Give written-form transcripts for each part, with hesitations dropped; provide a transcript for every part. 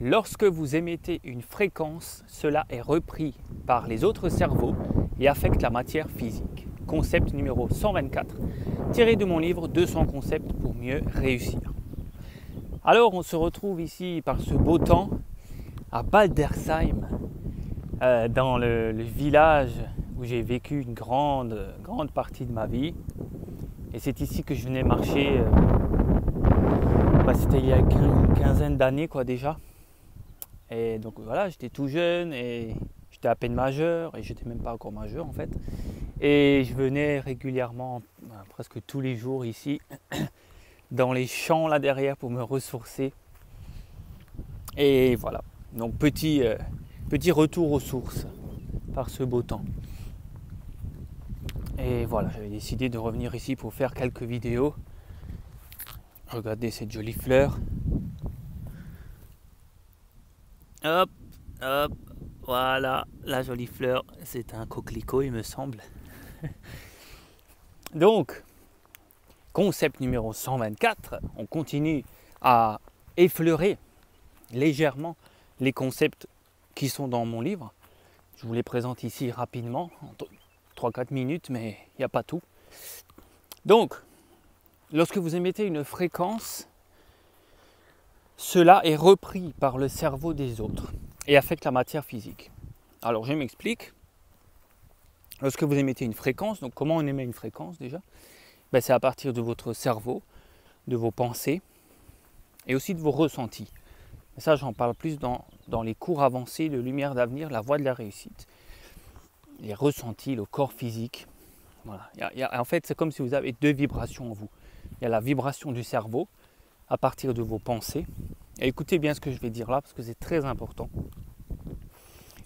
Lorsque vous émettez une fréquence, cela est repris par les autres cerveaux et affecte la matière physique. Concept numéro 124, tiré de mon livre 200 concepts pour mieux réussir. Alors on se retrouve ici par ce beau temps à Baldersheim, dans le village où j'ai vécu une grande partie de ma vie. Et c'est ici que je venais marcher, c'était il y a une quinzaine d'années déjà. Et donc voilà, j'étais tout jeune et j'étais à peine majeur et j'étais même pas encore majeur en fait. Et je venais régulièrement, presque tous les jours ici, dans les champs là derrière pour me ressourcer. Et voilà, donc petit retour aux sources par ce beau temps. Et voilà, j'avais décidé de revenir ici pour faire quelques vidéos. Regardez cette jolie fleur. Hop, hop, voilà, la jolie fleur, c'est un coquelicot il me semble. Donc, concept numéro 124, on continue à effleurer légèrement les concepts qui sont dans mon livre. Je vous les présente ici rapidement, en 3-4 minutes, mais il n'y a pas tout. Donc, lorsque vous émettez une fréquence, cela est repris par le cerveau des autres et affecte la matière physique. Alors, je m'explique. Lorsque vous émettez une fréquence, donc comment on émet une fréquence déjà ? C'est à partir de votre cerveau, de vos pensées et aussi de vos ressentis. Et ça, j'en parle plus dans les cours avancés de Lumière d'avenir, la voie de la réussite. Les ressentis, le corps physique. Voilà. En fait, c'est comme si vous avez deux vibrations en vous. Il y a la vibration du cerveau à partir de vos pensées. Et écoutez bien ce que je vais dire là, parce que c'est très important.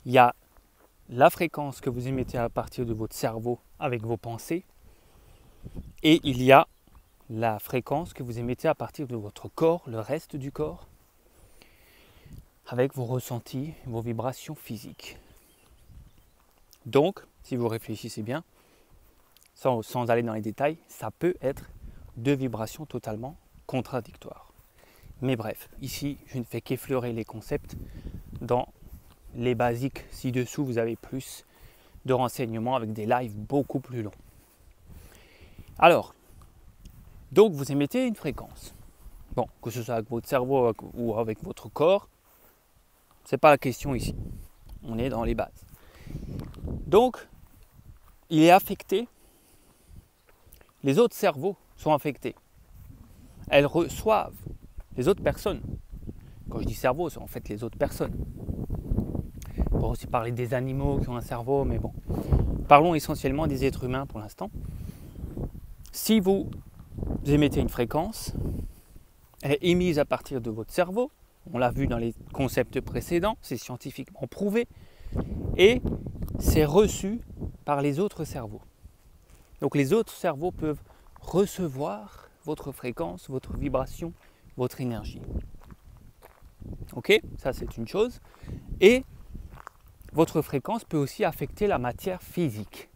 Il y a la fréquence que vous émettez à partir de votre cerveau avec vos pensées. Et il y a la fréquence que vous émettez à partir de votre corps, le reste du corps, avec vos ressentis, vos vibrations physiques. Donc, si vous réfléchissez bien, sans aller dans les détails, ça peut être deux vibrations totalement contradictoires. Mais bref, ici, je ne fais qu'effleurer les concepts. Dans les basiques ci-dessous, vous avez plus de renseignements avec des lives beaucoup plus longs. Alors, donc vous émettez une fréquence. Bon, que ce soit avec votre cerveau ou avec votre corps, ce n'est pas la question ici. On est dans les bases. Donc, il est affecté. Les autres cerveaux sont affectés. Elles reçoivent les autres personnes. Quand je dis cerveau, c'est en fait les autres personnes. On peut aussi parler des animaux qui ont un cerveau, mais bon. Parlons essentiellement des êtres humains pour l'instant. Si vous émettez une fréquence, elle est émise à partir de votre cerveau. On l'a vu dans les concepts précédents, c'est scientifiquement prouvé. Et c'est reçu par les autres cerveaux. Donc les autres cerveaux peuvent recevoir votre fréquence, votre vibration, votre énergie. Ok, ça c'est une chose. Et votre fréquence peut aussi affecter la matière physique.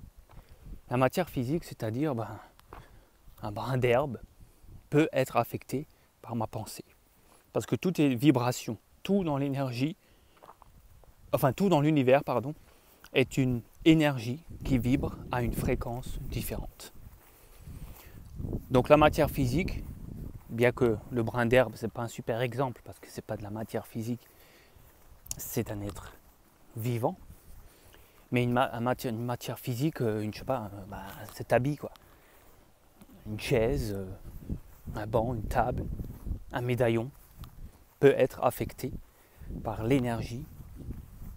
La matière physique, c'est-à-dire un brin d'herbe, peut être affecté par ma pensée. Parce que tout est vibration, tout dans l'énergie, tout dans l'univers, est une énergie qui vibre à une fréquence différente. Donc la matière physique, bien que le brin d'herbe, ce n'est pas un super exemple, parce que ce n'est pas de la matière physique, c'est un être vivant. Mais une matière physique, cet habit, une chaise, un banc, une table, un médaillon, peut être affecté par l'énergie,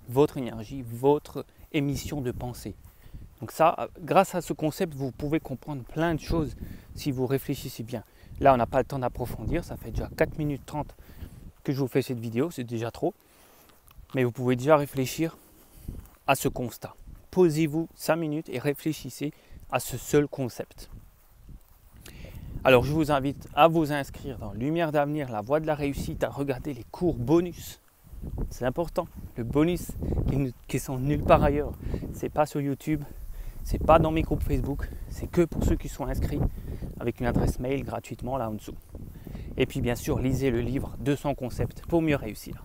votre émission de pensée. Donc ça, grâce à ce concept, vous pouvez comprendre plein de choses si vous réfléchissez bien. Là, on n'a pas le temps d'approfondir, ça fait déjà 4 minutes 30 que je vous fais cette vidéo, c'est déjà trop. Mais vous pouvez déjà réfléchir à ce constat. Posez-vous 5 minutes et réfléchissez à ce seul concept. Alors, je vous invite à vous inscrire dans Lumière d'avenir, la voie de la réussite, à regarder les cours bonus. C'est important. Le bonus qui sont nulle part ailleurs. C'est pas sur YouTube, c'est pas dans mes groupes Facebook, c'est que pour ceux qui sont inscrits avec une adresse mail gratuitement là en dessous. Et puis bien sûr, lisez le livre 200 concepts pour mieux réussir.